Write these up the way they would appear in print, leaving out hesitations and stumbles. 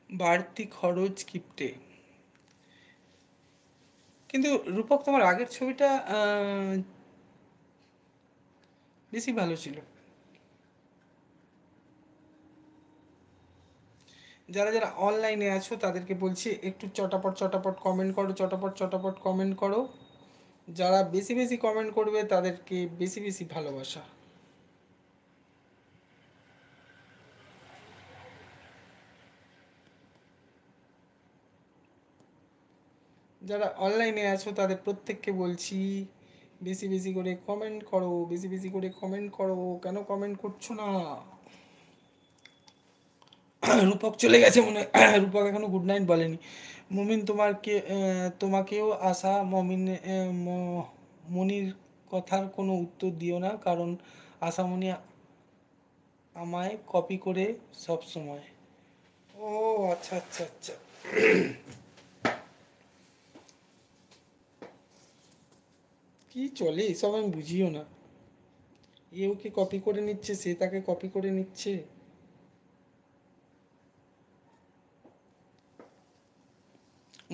বাড়তি খরচ কিপটে। কিন্তু রূপক তোমার আগের ছবিটা বেশি ভালো ছিল। যারা যারা অনলাইনে আছো তাদেরকে বলছি একটু চটাপট চটাপট কমেন্ট করো, চটাপট চটাপট কমেন্ট করো। যারা বেশি বেশি কমেন্ট করবে তাদেরকে বেশি বেশি ভালোবাসা। যারা অনলাইনে আছো তাদের প্রত্যেককে বলছি বেশি বেশি করে কমেন্ট করো, বেশি বেশি করে কমেন্ট করো। কেন কমেন্ট করছো না? রূপক চলে গেছে মনে হয়। রূপক এখনো গুড নাইট বলেনি। মুমিন তোমাকেও আশা মমিন মনির কথার কোনো উত্তর দিও না, কারণ আশামণি আমায় কপি করে সব সময়। ও আচ্ছা আচ্ছা আচ্ছা। কি চলে এসব আমি বুঝিও না। এ ওকে কপি করে নিচ্ছে, সে তাকে কপি করে নিচ্ছে।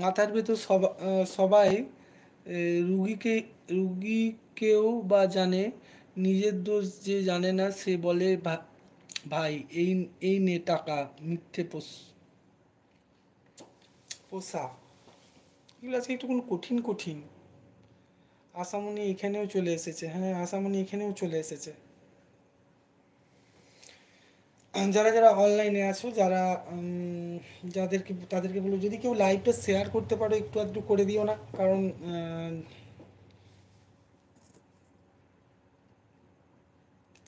মাথার ভেতর সবাই রুগীকে রুগীকেও বা জানে, নিজের দোষ যে জানে না সে বলে ভাই এই এই নে টাকা, মিথ্যে পোষা। এগুলো আছে একটু কোন কঠিন কঠিন। আশামণি এখানেও চলে এসেছে, হ্যাঁ আশামণি এখানেও চলে এসেছে। যারা যারা অনলাইনে আছো, যারা যাদেরকে তাদেরকে বলো যদি কেউ লাইভটা শেয়ার করতে পারো একটু আধটু করে দিও না, কারণ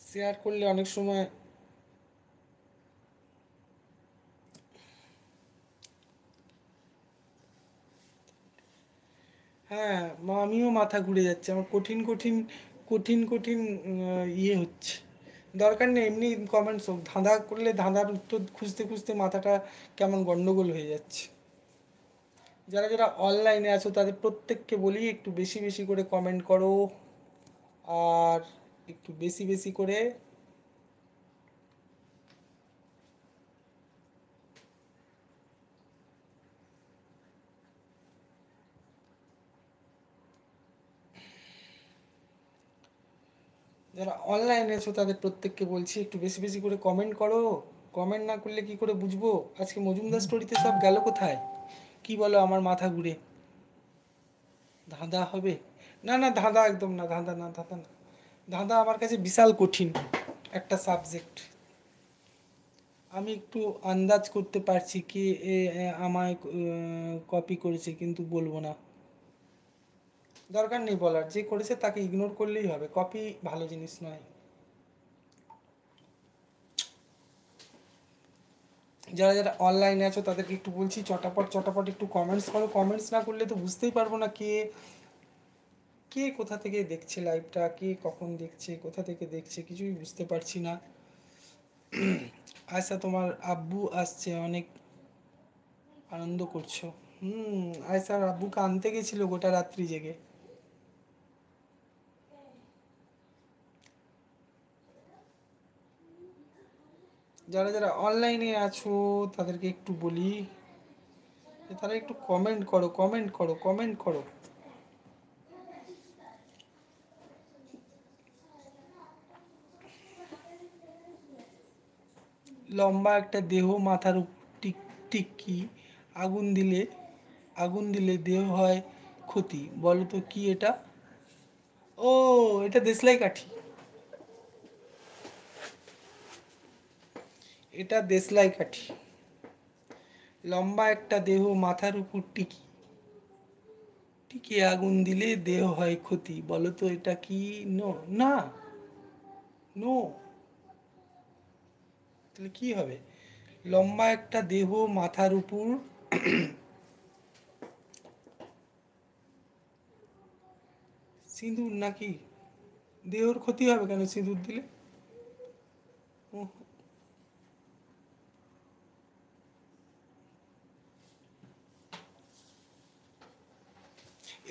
শেয়ার করলে অনেক সময়। হ্যাঁ আমিও মাথা ঘুরে যাচ্ছে আমার, কঠিন কঠিন কঠিন কঠিন ইয়ে হচ্ছে। দরকার নেই এমনি কমেন্টস হোক, ধাঁধা করলে ধাঁধার উত্তর খুঁজতে খুঁজতে মাথাটা কেমন গন্ডগোল হয়ে যাচ্ছে। যারা যারা অনলাইনে আছো তাদের প্রত্যেককে বলি একটু বেশি বেশি করে কমেন্ট করো, আর একটু বেশি বেশি করে। যারা অনলাইনে আছো তাদের প্রত্যেককে বলছি একটু বেশি বেশি করে কমেন্ট করো। কমেন্ট না করলে কি করে বুঝবো আজকে মজুমদার স্টোরিতে সব গেল কোথায়? কি বলো, আমার মাথা ঘুরে। ধাঁধা হবে? না না ধাঁধা একদম না, ধাঁধা না, ধাঁধা না। ধাঁধা আমার কাছে বিশাল কঠিন একটা সাবজেক্ট। আমি একটু আন্দাজ করতে পারছি কে আমায় কপি করেছে, কিন্তু বলবো না। দরকার নেই বলার, যে করেছে তাকে ইগনোর করলেই হবে, কপি ভালো জিনিস নয়। যারা যারা অনলাইনে আছো তাদেরকে একটু বলছি চটাপট চটাপট একটু কমেন্টস করো। কমেন্টস না করলে তো বুঝতেই পারবো না কে কে কোথা থেকে দেখছে লাইভটা, কে কখন দেখছে, কোথা থেকে দেখছে, কিছুই বুঝতে পারছি না। আচ্ছা তোমার আব্বু আসছে, অনেক আনন্দ করছো। আয়সার আব্বুকে আনতে গেছিল গোটা রাত্রি জেগে। যারা যারা অনলাইনে আছো তাদেরকে একটু বলি যে তারা একটু কমেন্ট করো, কমেন্ট করো, কমেন্ট করো। লম্বা একটা দেহ, মাথার উপর টিকটিকি, আগুন দিলে আগুন দিলে দেহ হয় ক্ষতি, বলো তো কি এটা? ও, এটা দেশলাই কাঠি। এটা দেশলাই কাঠি। লম্বা একটা দেহ, মাথার উপর টিকি আগুন দিলে দেহ হয় ক্ষতি, বলো তো এটা কি? নো না, নো। তাহলে কি হবে? লম্বা একটা দেহ, মাথার উপর সিঁদুর নাকি? দেহর ক্ষতি হবে কেন সিঁদুর দিলে? উহ,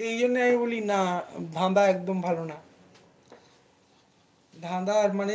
এই জন্য আমি বলি না, ধাঁধা একদম ভালো না। ধাঁধা আর মানে